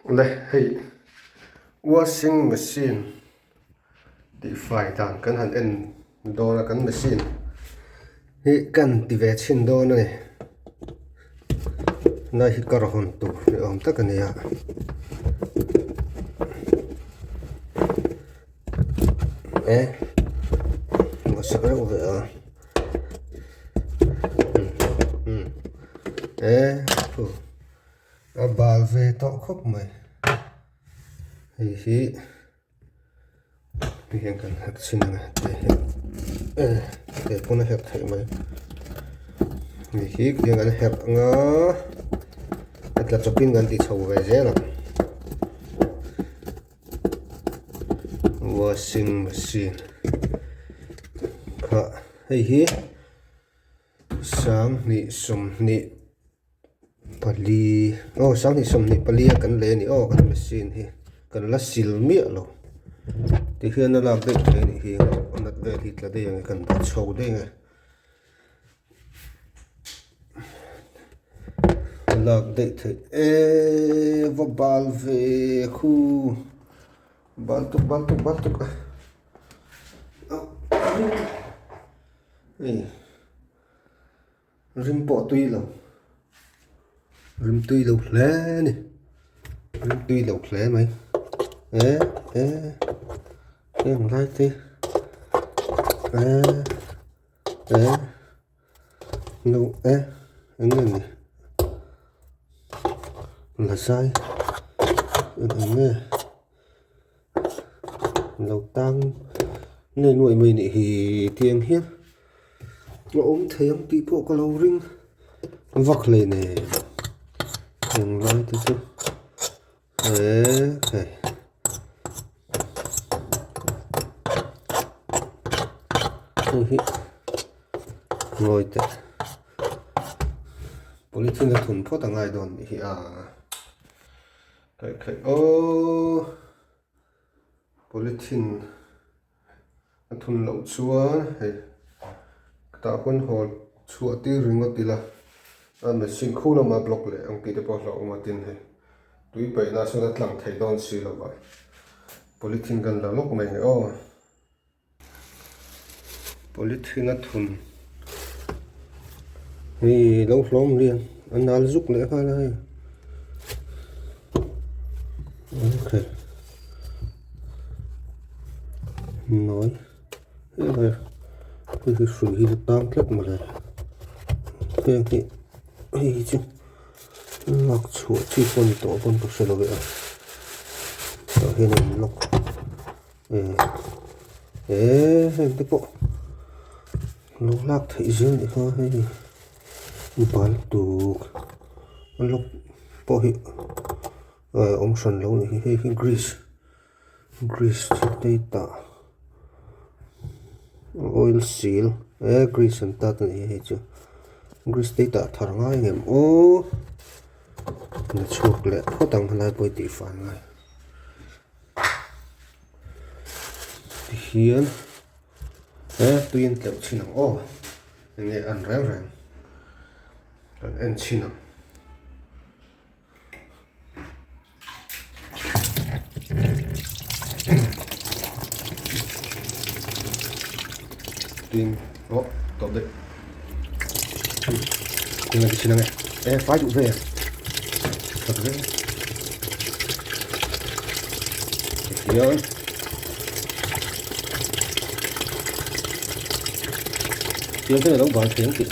Hey, washing machine Tihfai dan kan han en dona kan machine hi kan ti ve chin dona ne na hi kar hon tu ni om tak ani ya ma sa ra ve a bal ve to khop mai hi hiện cần hạt xin này để con hạt thấy mày vì khi hiện cần hạt ngó hạt là chụp pin gần thì sầu về dễ lắm washing machine ha hi sáng nị sum nị pali sáng nị sum nị pali cần lấy nị cần machine hi cần là sil mía luôn thì khi nó làm được thế thì nó về thì là đây cần bắt sâu đây này làm được thì và bal về khu bal tục rim bỏ tuy lâu lẽ này rim tuy lâu lẽ mày em lại thì lâu anh này là sai anh nghe lâu tăng nên nuôi mình thì tiền hiếp nó ốm thấy ông tí bộ có lâu ring vọc lên này đừng nói tí chứ okay. Ngồi tại polythene là thun phốt ở ngay đòn thì cái polythene là thun lẩu chua hay tạo quân hồ chua tí rừng ngọt tí là mà xin khu là mà block lại ông kia để bỏ lẩu mà tiền hay túi bể là sao nó lằng thấy đòn xì là vậy polythene gần là lúc này polythene thun thì lâu lắm liền anh nào giúp nữa coi đây ok nói cái sủi thì tam kết mà này cái chứ lọc chuột chỉ con tổ con bự sờ vậy ở cái này lọc cái bộ lọc lạc thấy dương thì thôi bán tụ lọc bỏ hiệu ông sần lâu này hay grease đây ta oil seal grease and ta này hay chứ grease đây ta thằng ngay em nó chuột lẹ có tăng lại bôi tỷ phản này hiền tuyên kiểu chỉ năng nghe ăn réo ràng còn ăn chi năng tuyên tốt đấy nhưng mà cái chi năng này phá dụ về thật đấy hiền tiếng cái này đóng vào tiếng thì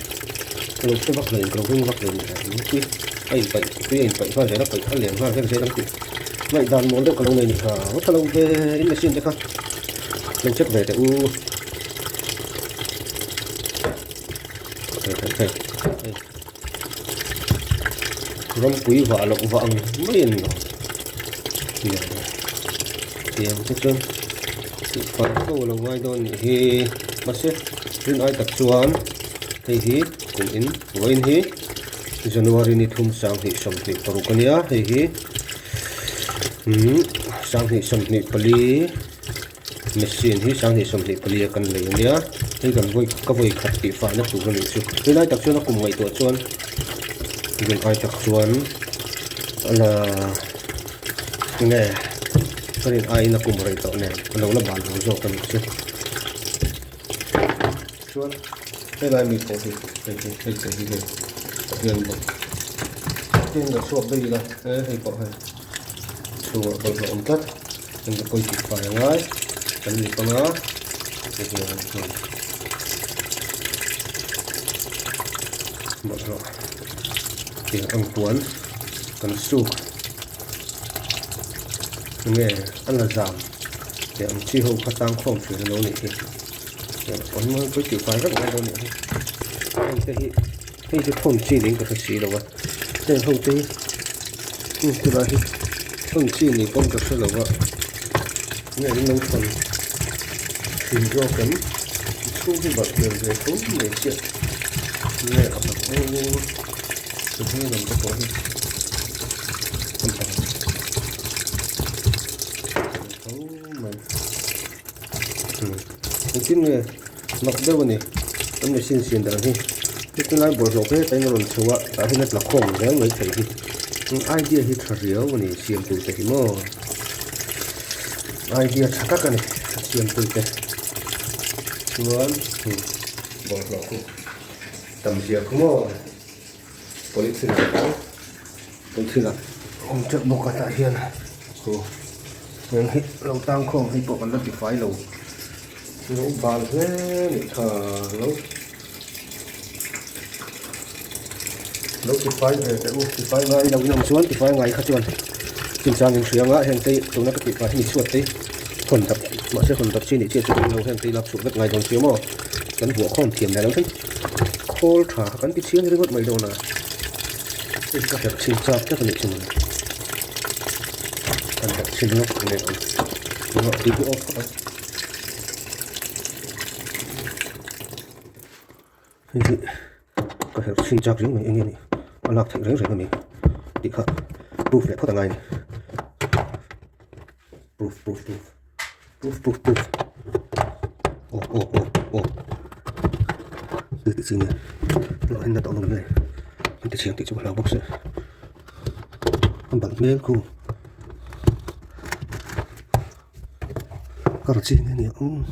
lúc cái vắt lên còn vinh vắt lên cái vậy vậy hoa nó phải liền hoa cái sẽ đóng kịp vậy đàn muốn được còn này rất là lâu về in machine chứ không lên chất về tại rong quý vợ lộng vợ liền tiền cái chân phần câu là ngoài đó thì bác sĩ riêng ai tập chuan thì cùng in với hi January ni thum sang thì som thì paru kania thì sang thì som thì pali machine hi sang thì som thì pali kan le nia thì kan voi khát thì phải nó tụ cái chu riêng ai tập chuan nó cùng ngày tuổi chuan riêng ai tập chuan là nè cho nên ai nó cùng một tàu nè lâu là bàn lâu rồi cần chứ chuan đây là mình có thì hiện một trên là suốt đây là hay có hay suốt bật lộn tất mình có coi chụp phải ngay cái gì có nó bật lộn thì ông Tuấn cần suốt nghe ăn là giảm để ông chi hậu phát tăng không chuyển nó này thì còn mới với chịu phải rất là đâu này anh cái không chi đến cái gì đâu vậy nên không chi cái này không chi này không được đâu vậy nghe đến nông phần thì do cấm thu cái vật đường về tốt để chuyện nghe ở mặt ô tự nhiên làm cái có gì không phải mình xin nghe mặc đâu này anh mới xin đó thì cái này bộ rồi cái nó luôn chua tại vì nó là không dễ mới thấy thì idea thì thật nhiều này xem từ cái mà idea chắc cái này xem từ cái luôn bộ rồi tầm giờ cũng mà policy là ông chắc bộ cái tại hiện nhưng hết lâu tăng không hay bộ còn rất phải lâu lâu bàn thế để thở lâu thì phải ngay đầu năm xuống thì phải ngay khác chuan chính xác những chuyện á hiện tại chúng nó có thể phải mình suốt đấy thuần tập mà sẽ thuần tập trên để chia cho lâu hiện tại lập suốt rất ngay đồng chiếu mà cáiหัวข้อเทียมได้แล้วใช่โคตรขากันที่เชี่ยงเรื่องไม่โดนนะเป็นกระดับชิงจับก็เป็นอีกสิ่งกระดับชิงนกเนี่ยมันก็ดีกว่าออกนี่กระดับชิงจับเรื่องอะไรอย่างเงี้ยอันหลักถึงเรื่องอะไรก็มีดีครับ proof เนี่ยเขาต่างไง proof โอ้từ tự nhiên loại hình là tạo lồng này mình chỉ tự chụp làm box bằng mê cô có được gì này ông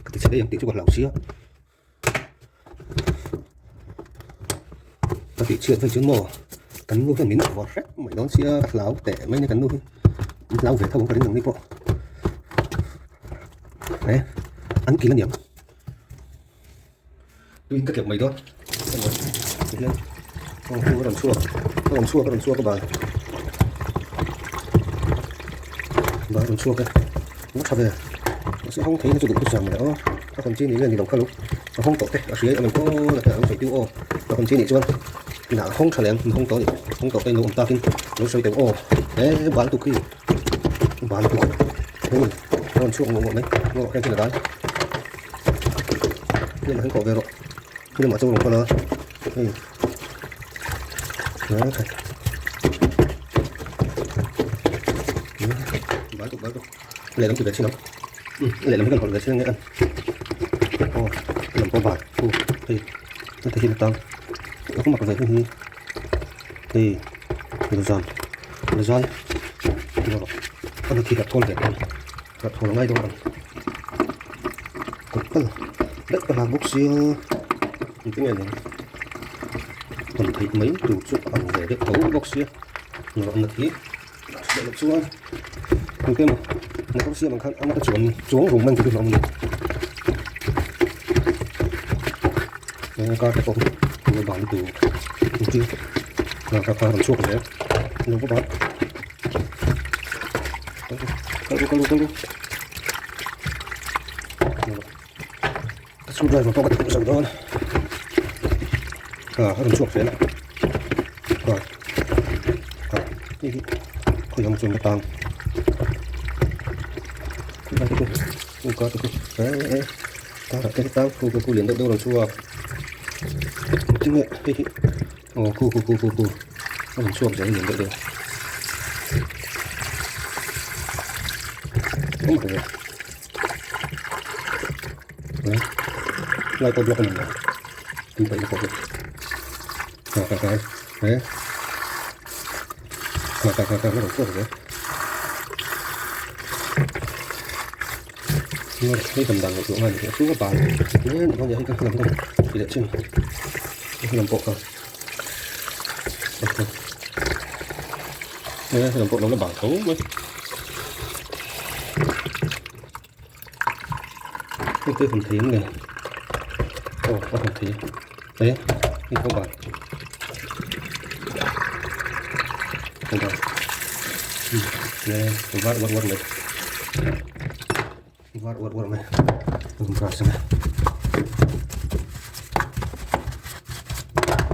cái sẽ để tự chụp làm xíu ta bị chuyện phải chuyến mò cắn nuôi cái miếng vọt rách mày đón xíu cắt láo tẻ mấy cái cắn nuôi láo về không có đến đường đi bộ đấy ăn kỹ là điểm tuy các kiểu mày thôi không làm xua các bạn làm xua cái nó sao về nó sẽ không thấy nó chụp được cái dòng này đó các con chi này lên thì đồng khá lúc nó không tốt đấy ở dưới mình có là cái phải tiêu ô các con chi này chưa thì nào không xả lém không tốt gì không tốt đây nó ta kinh nó xoay tiêu ô đấy bán tụ khi bán tụ thế mình con xua ngộ đấy ngộ hay là đấy nhưng mà không có về rồi nhưng mà trong lòng nó đấy bán tục lấy đóng từ đấy xin lắm lấy làm cái còn đấy xin nghe ăn làm có vải thì nó thấy hiện tăng nó không mặc cái gì thì giòn rồi nó khi gặp con để ăn gặp thằng ngay đâu ăn đất cái hàng bốc xưa cái này còn thấy mấy đủ chút bằng để cái cấu bốc xưa nó là tí để được xuống còn cái mà nó bốc xưa bằng khăn ăn nó xuống vùng mình thì được lòng mình nó coi cái cấu người bán từ kia là các pha làm suốt đấy nó có bán có luôn suốt rồi mà không có thể sử dụng làm suốt thế này rồi có dùng dùng cái tàng không có đấy ta là cái tàng khu liền đâu làm suốt chính vậy khu làm suốt để liền được không phải đấy lại có block này như vậy là có được cái đấy cái nó đổ xuống rồi nhưng cái tầm đằng của chỗ này thì xuống các bạn nên con gì các làm không thì để trên làm bộ không đây làm bộ nó bảo thấu mới cái phần thím này có phần thím đấy thì không bạn không bạn đây vắt này vắt này không phải xem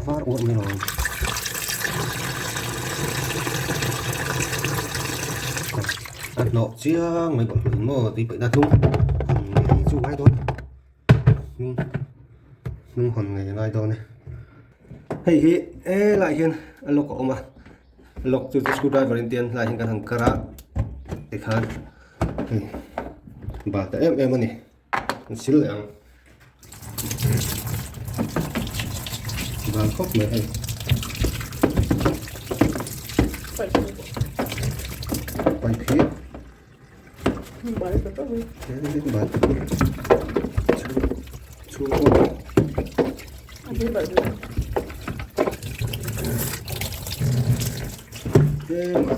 vắt này rồi ăn nọ chiếng mấy bọn mình mua tí bậy đa chung chung ngay thôi nhưng còn ngày ngay thôi này hey lại hiện lộc của mà lộc từ screwdriver in tiền lại hiện cái thằng kara để khán bà tại em này xíu lẹng và khóc mày hay quay khí thế bà chú thế mà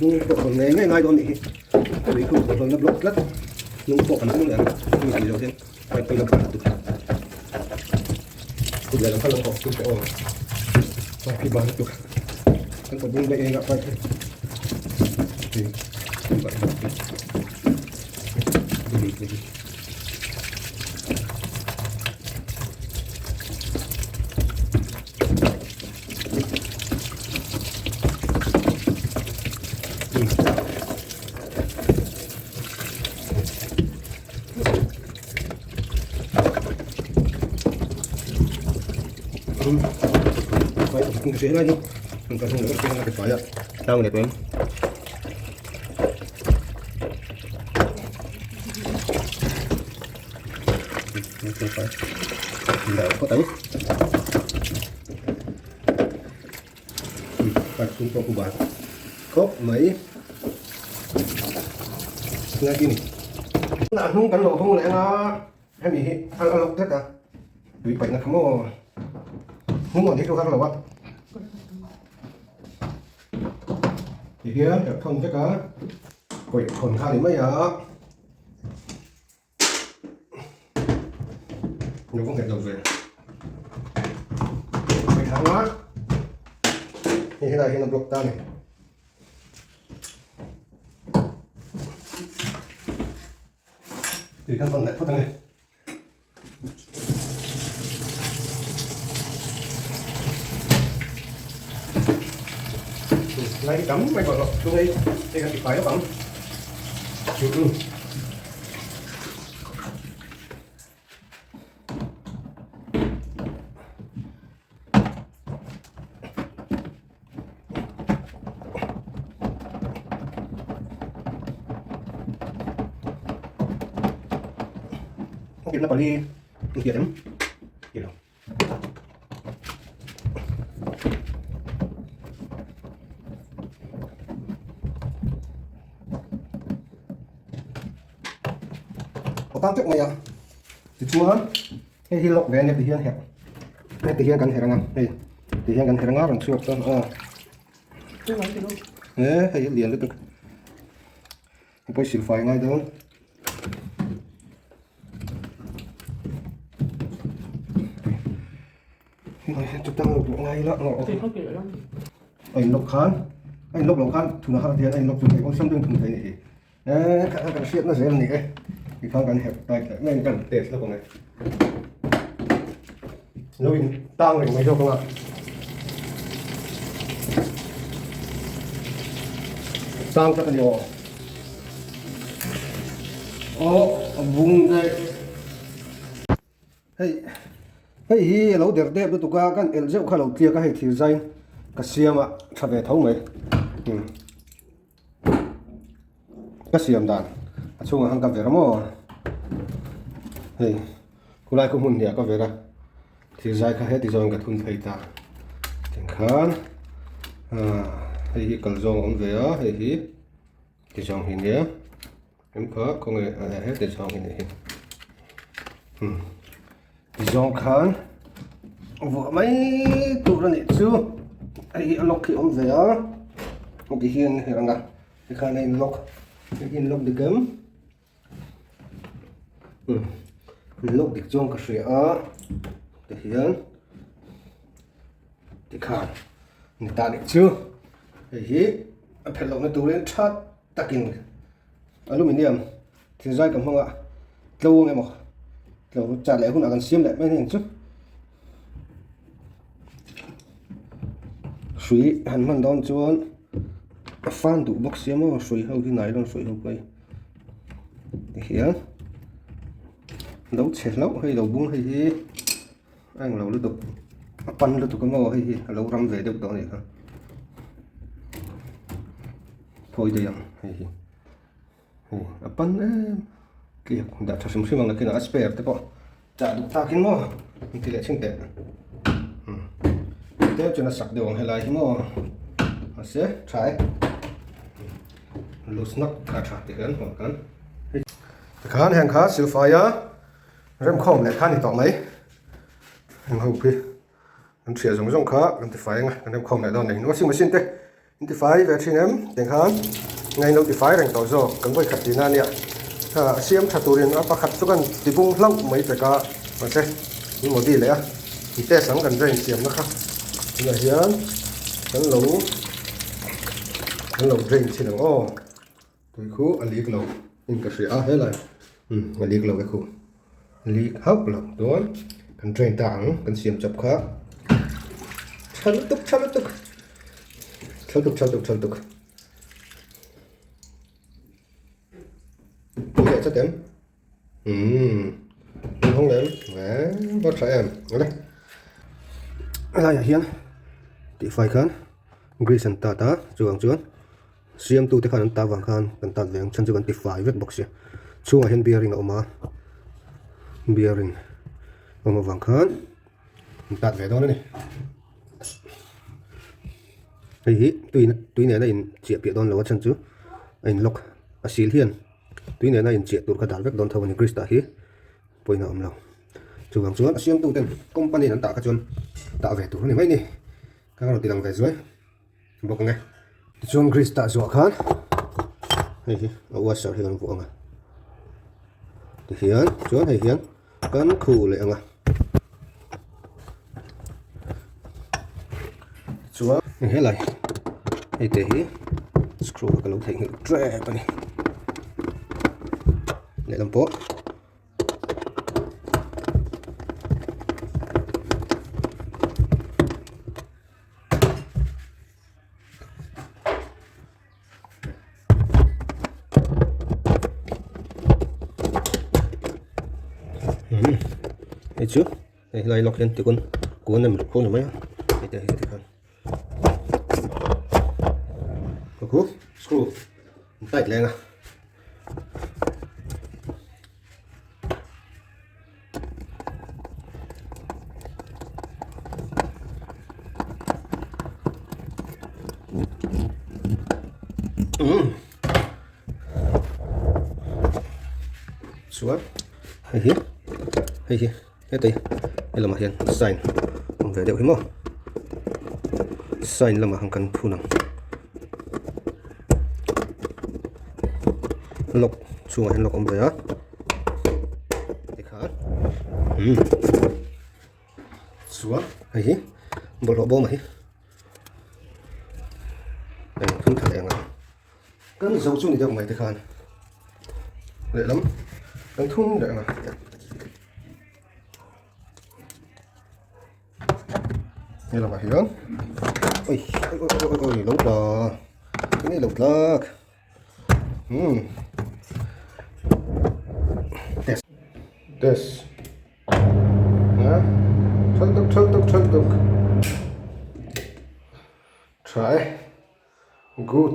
chúng còn ngay ngay thôi này vì không có lắp lốp rất nhưng bộ phận cũng là như vậy rồi phải làm phải tụt tụt lại làm phải làm học tụt bộ phải khi bán tụt anh còn những bệnh gặp phải thì vậy đi phải không chế lại đi mình cần không được cái phải ạ tao đẹp em phải đỡ có tới phải chúng tôi của bạn cốp mấy ngay kia này là không cắn lộ không lẽ nó em bị ăn lọc hết à bị bệnh là không có không còn thấy đâu khác đâu ạ thì kia được không chắc cả quỷ còn hai đến mấy giờ nó không thể đầu về phải thắng quá như thế này thì nó buộc ta này thì căn phần lại thoát này lấy cắm mấy con lọc xuống đây cái phải nó bằng kita paling kirim gitu có tăng trước này à thì chúa cái hi lộc về này thì hiên hẹp này thì hiên gần hẹp ngang đây thì hiên gần hẹp ngang bằng chuột thôi đấy hay liền được cái bôi xịt phải ngay đó chúng ta lục ngay đó anh lục khán chúng nó hàng tiền anh lục chúng thấy con sông đường chúng thấy này cái xiết nó dễ này thì không cần hẹp tay nên cần test nó còn này lùi tăng này mấy đâu không ạ tăng rất là nhiều vùng đây hey lâu đẹp đẹp tụi ca cái el dễ khá lâu kia cái thì dây cái xiêm ạ sao về thấu mấy cái xiêm đàn chung hàng cà phê lắm hey cô lại cũng muốn nhẹ cà phê ra thì dây cái hết thì rồi cái thun thấy ta chẳng khán hei hi kal zong om ve a hei hi ti chang hi nia em kha ko nge he ti chang hi ni ti zong khan vợ mấy tụ ra nè chứ ai lọc thì ông về á ông thì hiền hiểu rằng cái khả này lọc cái hiền lọc được cấm lọc được trong cái sợi á thì hiền thì khả người ta được chưa thì phải lọc nó tụ lên chát takin aluminium thì dây cầm không ạ lâu nghe mà lâu trả lại cũng là cần xiêm lại mấy hình chứ suy hắn man đón chuan fan tụ bốc xiêm mà suy hậu thì này đón suy hậu cây thì hiền đấu chết lâu hay đấu bung hay gì anh lâu liên tục pan liên tục cái mò hay gì lâu răm về được đó này không thôi đi hay gì pan kia đã cho chúng mình là cái nào spare thế bỏ trả được ta cái mò thì lại chính tệ thế cho nó sặc đường hay là cái mò sẽ trái lose nắp cả chặt thì cái hoặc cái khán hàng khá siêu phái á rem không lại khán thì tỏ mấy hàng hậu kia anh chia giống khá anh thì phải anh rem không lại đâu này nó xin mà xin thế anh thì phải về trên em tiếng khán ngày lâu thì phải rằng tỏ rồi cần phải khắc gì na nè xiêm thật tụi nó bắt khắc cho con thì bung lăng mấy cái cả mà xem nhưng mà đi lấy thì té sáng gần đây xiêm nó khác là hiến cái lẩu rình thì nó tôi khu anh liệt lẩu nhưng cái sữa hết rồi anh liệt lẩu cái khu liệt hấp lẩu đó cần rình tảng cần xiêm chập khác chăn tục để cho tiếng không đến vẽ bắt trẻ em đây là hiền thì phải khán grease ta ta chuang chuan xiêm tu te khan ta wang khan kan tan veng chan chuan ti fai vek box chunga hen bearing oma bearing oma wang khan tat ve don ni hi tui ne na in chia pi don lo chan chu in lock a sil hian tui ne na in chia tur ka dal vek don thawani grease ta hi poina om lo chuang chuan xiêm tu ten company an ta ka chuan ta ve tur ni mai ni các bạn tìm về dưới bọc ngay chuông grease tạ dọa khán hay ở qua sợ thì còn vuông à thì hiến chuông hay hiến cắn khủ lại à chuông hết lại hay để screw cái lỗ thành tre này để làm bó thấy chưa đây lại lọc lên thì con này một con rồi mấy đây thì con cố screw tight lên à xuống hay hiền hết đi đây là mà hiền sign không về đều hiếm không sign là mà không cần thu nặng lọc xuống hiền lọc ông về á để khá xuống hay hiền bộ lộ bô mà hiền đây không thật đèn à cân dấu xuống thì được mày thì khá dễ lắm cân thun để mà đây là mà hiến ôi lột đó cái này lột lắc test nhá chân tục try good